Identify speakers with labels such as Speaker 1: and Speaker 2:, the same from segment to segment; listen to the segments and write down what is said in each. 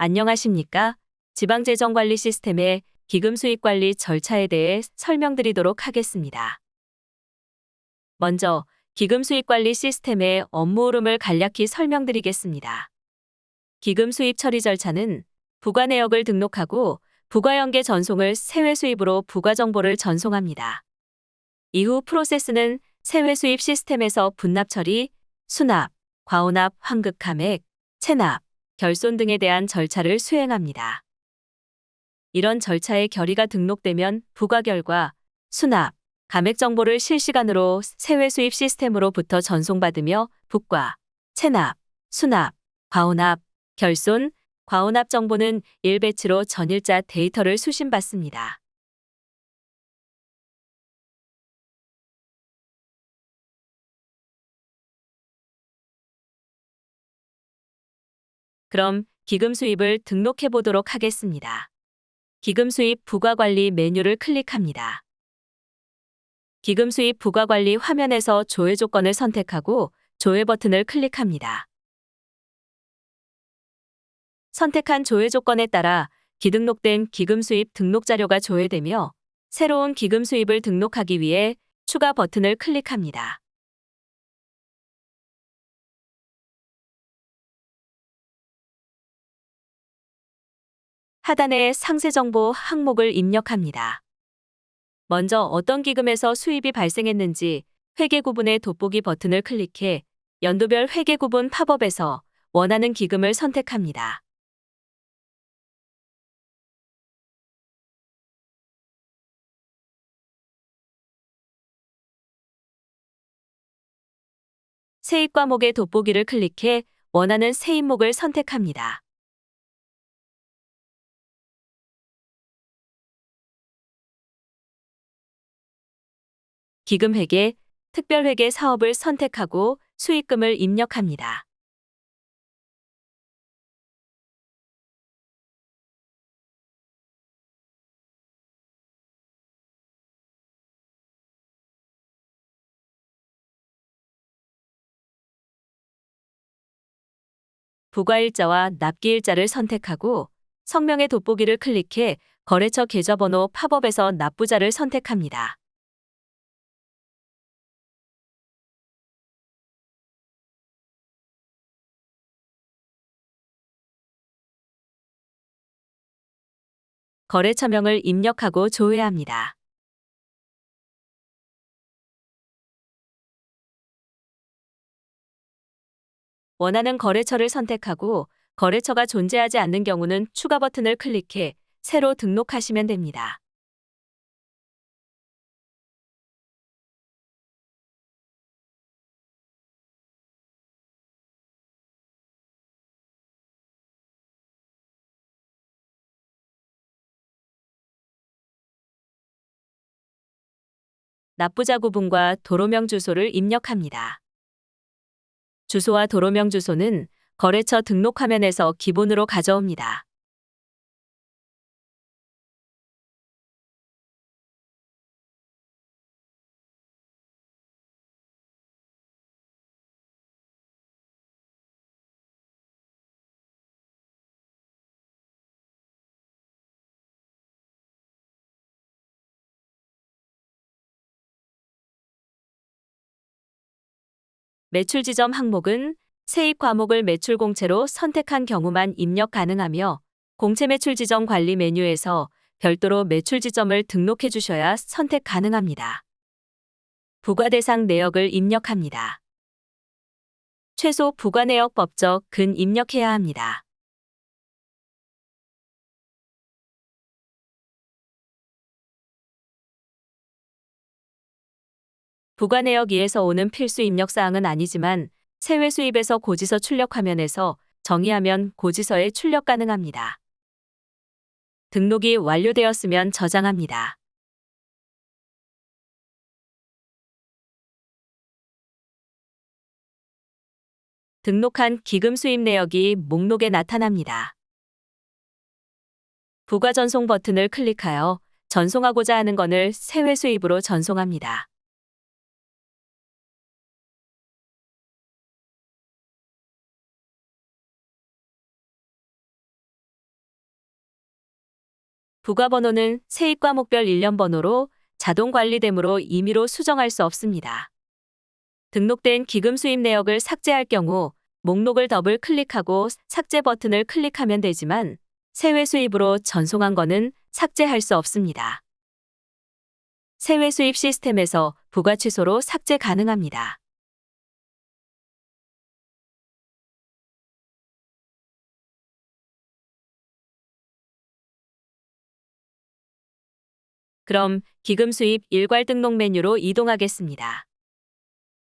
Speaker 1: 안녕하십니까? 지방재정관리 시스템의 기금 수입 관리 절차에 대해 설명드리도록 하겠습니다. 먼저 기금 수입 관리 시스템의 업무 흐름을 간략히 설명드리겠습니다. 기금 수입 처리 절차는 부가 내역을 등록하고 부가연계 전송을 세외 수입으로 부가 정보를 전송합니다. 이후 프로세스는 세외 수입 시스템에서 분납 처리, 수납, 과오납, 환급 감액, 체납, 결손 등에 대한 절차를 수행합니다. 이런 절차의 결의가 등록되면 부가 결과, 수납, 감액 정보를 실시간으로 세외 수입 시스템으로부터 전송받으며 부과, 체납, 수납, 과오납, 결손, 과오납 정보는 1배치로 전일자 데이터를 수신받습니다. 그럼 기금 수입을 등록해 보도록 하겠습니다. 기금 수입 부가 관리 메뉴를 클릭합니다. 기금 수입 부가 관리 화면에서 조회 조건을 선택하고 조회 버튼을 클릭합니다. 선택한 조회 조건에 따라 기등록된 기금 수입 등록 자료가 조회되며 새로운 기금 수입을 등록하기 위해 추가 버튼을 클릭합니다. 하단의 상세 정보 항목을 입력합니다. 먼저 어떤 기금에서 수입이 발생했는지 회계 구분의 돋보기 버튼을 클릭해 연도별 회계 구분 팝업에서 원하는 기금을 선택합니다. 세입 과목의 돋보기를 클릭해 원하는 세입목을 선택합니다. 기금회계, 특별회계 사업을 선택하고 수익금을 입력합니다. 부과일자와 납기일자를 선택하고 성명의 돋보기를 클릭해 거래처 계좌번호 팝업에서 납부자를 선택합니다. 거래처명을 입력하고 조회합니다. 원하는 거래처를 선택하고 거래처가 존재하지 않는 경우는 추가 버튼을 클릭해 새로 등록하시면 됩니다. 납부자 구분과 도로명 주소를 입력합니다. 주소와 도로명 주소는 거래처 등록 화면에서 기본으로 가져옵니다. 매출 지점 항목은 세입 과목을 매출 공채로 선택한 경우만 입력 가능하며 공채 매출 지점 관리 메뉴에서 별도로 매출 지점을 등록해 주셔야 선택 가능합니다. 부과 대상 내역을 입력합니다. 최소 부과 내역 법적 근 입력해야 합니다. 부과 내역 2에서 오는 필수 입력 사항은 아니지만 세외 수입에서 고지서 출력 화면에서 정의하면 고지서에 출력 가능합니다. 등록이 완료되었으면 저장합니다. 등록한 기금 수입 내역이 목록에 나타납니다. 부과 전송 버튼을 클릭하여 전송하고자 하는 건을 세외 수입으로 전송합니다. 부가번호는 세입 과목별 일련 번호로 자동 관리되므로 임의로 수정할 수 없습니다. 등록된 기금 수입 내역을 삭제할 경우 목록을 더블 클릭하고 삭제 버튼을 클릭하면 되지만 세외 수입으로 전송한 거는 삭제할 수 없습니다. 세외 수입 시스템에서 부가 취소로 삭제 가능합니다. 그럼 기금 수입 일괄 등록 메뉴로 이동하겠습니다.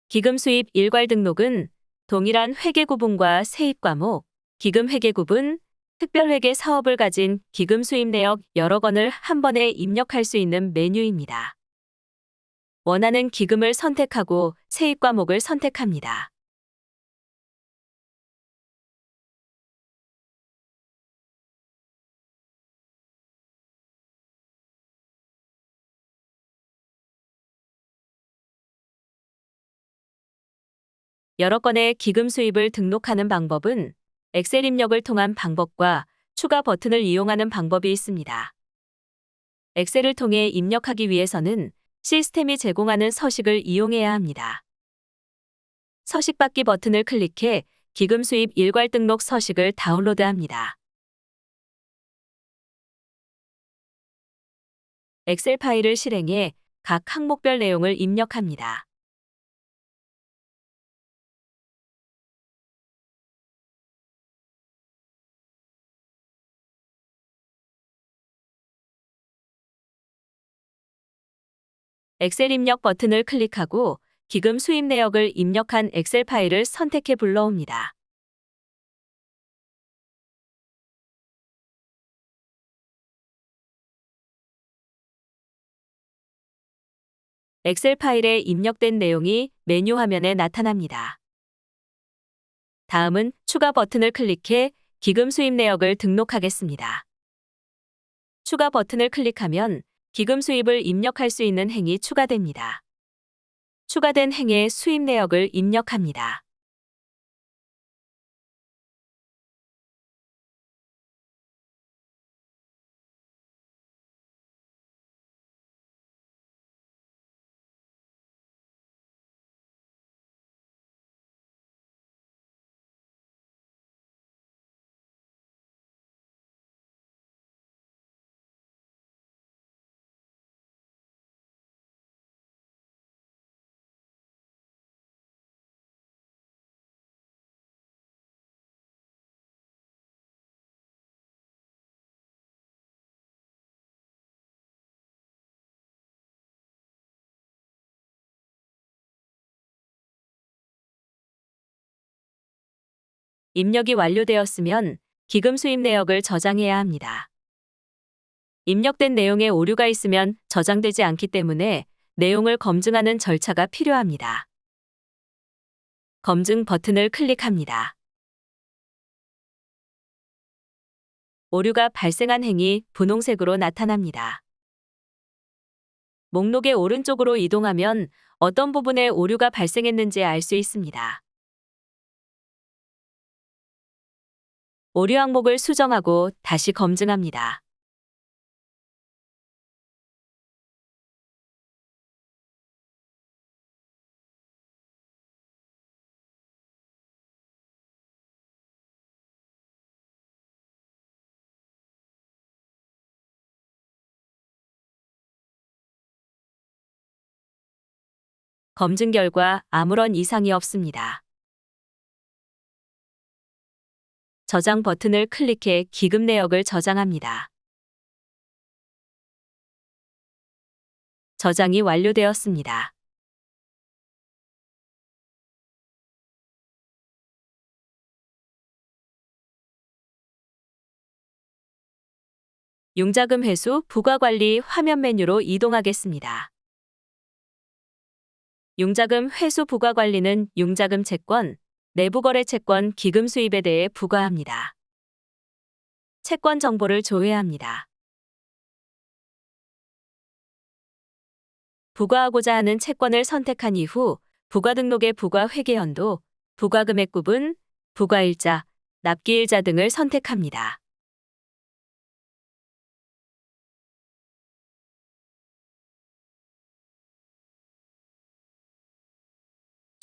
Speaker 1: 기금 수입 일괄 등록은 동일한 회계 구분과 세입 과목, 기금 회계 구분, 특별 회계 사업을 가진 기금 수입 내역 여러 건을 한 번에 입력할 수 있는 메뉴입니다. 원하는 기금을 선택하고 세입 과목을 선택합니다. 여러 건의 기금 수입을 등록하는 방법은 엑셀 입력을 통한 방법과 추가 버튼을 이용하는 방법이 있습니다. 엑셀을 통해 입력하기 위해서는 시스템이 제공하는 서식을 이용해야 합니다. 서식 받기 버튼을 클릭해 기금 수입 일괄 등록 서식을 다운로드합니다. 엑셀 파일을 실행해 각 항목별 내용을 입력합니다. 엑셀 입력 버튼을 클릭하고 기금 수입 내역을 입력한 엑셀 파일을 선택해 불러옵니다. 엑셀 파일에 입력된 내용이 메뉴 화면에 나타납니다. 다음은 추가 버튼을 클릭해 기금 수입 내역을 등록하겠습니다. 추가 버튼을 클릭하면 기금 수입을 입력할 수 있는 행이 추가됩니다. 추가된 행의 수입 내역을 입력합니다. 입력이 완료되었으면 기금 수입 내역을 저장해야 합니다. 입력된 내용에 오류가 있으면 저장되지 않기 때문에 내용을 검증하는 절차가 필요합니다. 검증 버튼을 클릭합니다. 오류가 발생한 행이 분홍색으로 나타납니다. 목록의 오른쪽으로 이동하면 어떤 부분에 오류가 발생했는지 알 수 있습니다. 오류 항목을 수정하고 다시 검증합니다. 검증 결과 아무런 이상이 없습니다. 저장 버튼을 클릭해 기금 내역을 저장합니다. 저장이 완료되었습니다. 융자금 회수 부가관리 화면 메뉴로 이동하겠습니다. 융자금 회수 부가관리는 융자금 채권, 내부거래 채권 기금 수입에 대해 부과합니다. 채권 정보를 조회합니다. 부과하고자 하는 채권을 선택한 이후 부과 등록의 부과 회계연도, 부과 금액 구분, 부과일자, 납기일자 등을 선택합니다.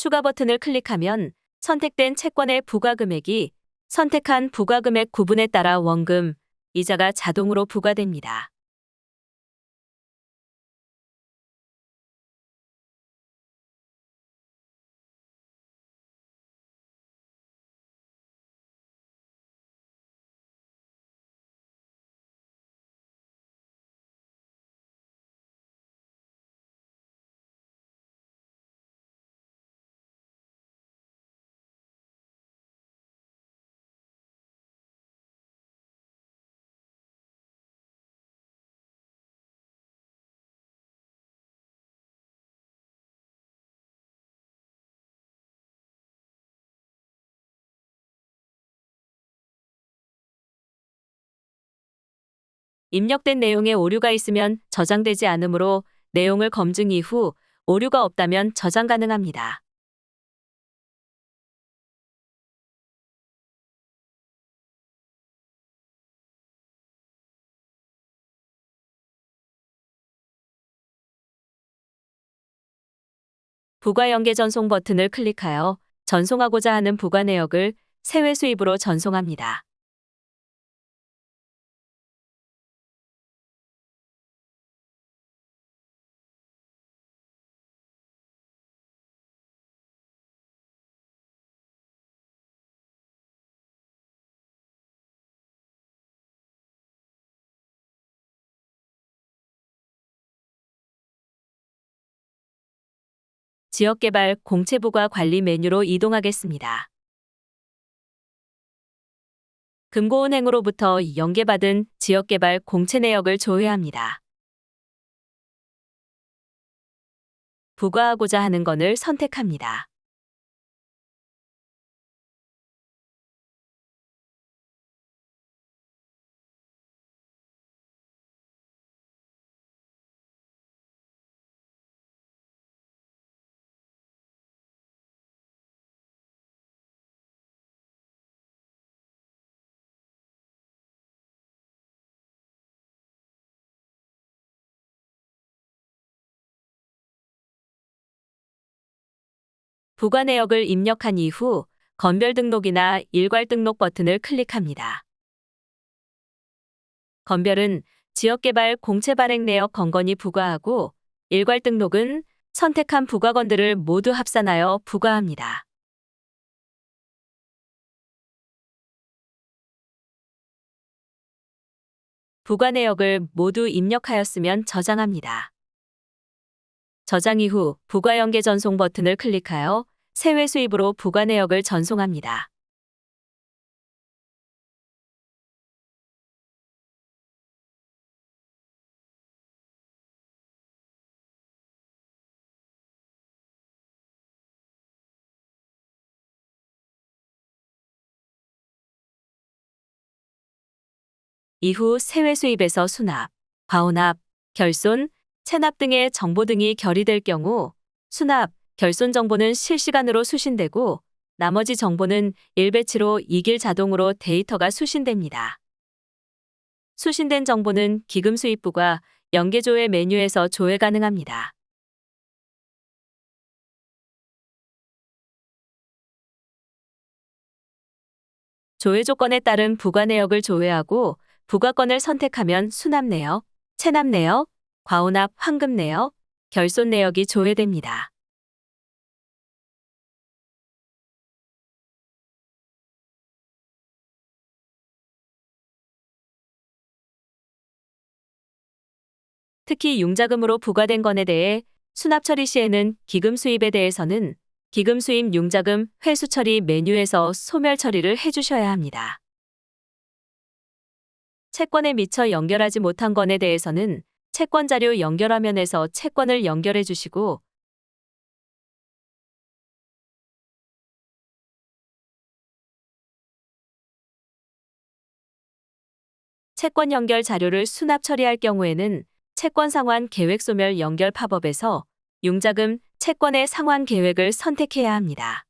Speaker 1: 추가 버튼을 클릭하면 선택된 채권의 부과 금액이 선택한 부과 금액 구분에 따라 원금, 이자가 자동으로 부과됩니다. 입력된 내용에 오류가 있으면 저장되지 않으므로 내용을 검증 이후 오류가 없다면 저장 가능합니다. 부가 연계 전송 버튼을 클릭하여 전송하고자 하는 부가 내역을 세외 수입으로 전송합니다. 지역개발 공채부가 관리 메뉴로 이동하겠습니다. 금고은행으로부터 연계받은 지역개발 공채 내역을 조회합니다. 부과하고자 하는 건을 선택합니다. 부과 내역을 입력한 이후 건별 등록이나 일괄 등록 버튼을 클릭합니다. 건별은 지역개발 공채 발행 내역 건건이 부과하고 일괄 등록은 선택한 부과건들을 모두 합산하여 부과합니다. 부과 내역을 모두 입력하였으면 저장합니다. 저장 이후 부과 연계 전송 버튼을 클릭하여 세외 수입으로 부과 내역을 전송합니다. 이후 세외 수입에서 수납, 과호납, 결손, 체납 등의 정보 등이 결의될 경우 수납, 결손 정보는 실시간으로 수신되고 나머지 정보는 일배치로 2길 자동으로 데이터가 수신됩니다. 수신된 정보는 기금 수입부가 연계조회 메뉴에서 조회 가능합니다. 조회 조건에 따른 부과 내역을 조회하고 부과건을 선택하면 수납 내역, 체납 내역, 과호납 환급 내역, 결손 내역이 조회됩니다. 특히 융자금으로 부과된 건에 대해 수납 처리 시에는 기금 수입에 대해서는 기금 수입 융자금 회수 처리 메뉴에서 소멸 처리를 해주셔야 합니다. 채권에 미처 연결하지 못한 건에 대해서는 채권 자료 연결 화면에서 채권을 연결해 주시고 채권 연결 자료를 수납 처리할 경우에는 채권 상환 계획 소멸 연결 팝업에서 융자금 채권의 상환 계획을 선택해야 합니다.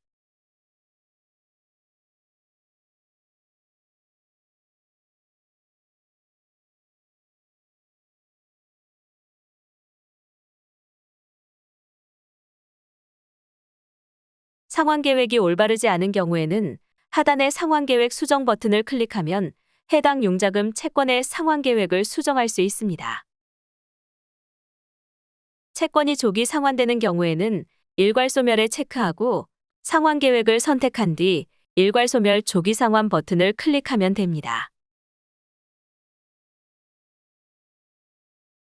Speaker 1: 상환계획이 올바르지 않은 경우에는 하단의 상환계획 수정 버튼을 클릭하면 해당 융자금 채권의 상환계획을 수정할 수 있습니다. 채권이 조기 상환되는 경우에는 일괄소멸에 체크하고 상환계획을 선택한 뒤 일괄소멸 조기 상환 버튼을 클릭하면 됩니다.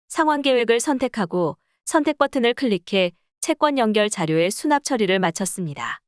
Speaker 1: 상환계획을 선택하고 선택 버튼을 클릭해 채권 연결 자료의 수납 처리를 마쳤습니다.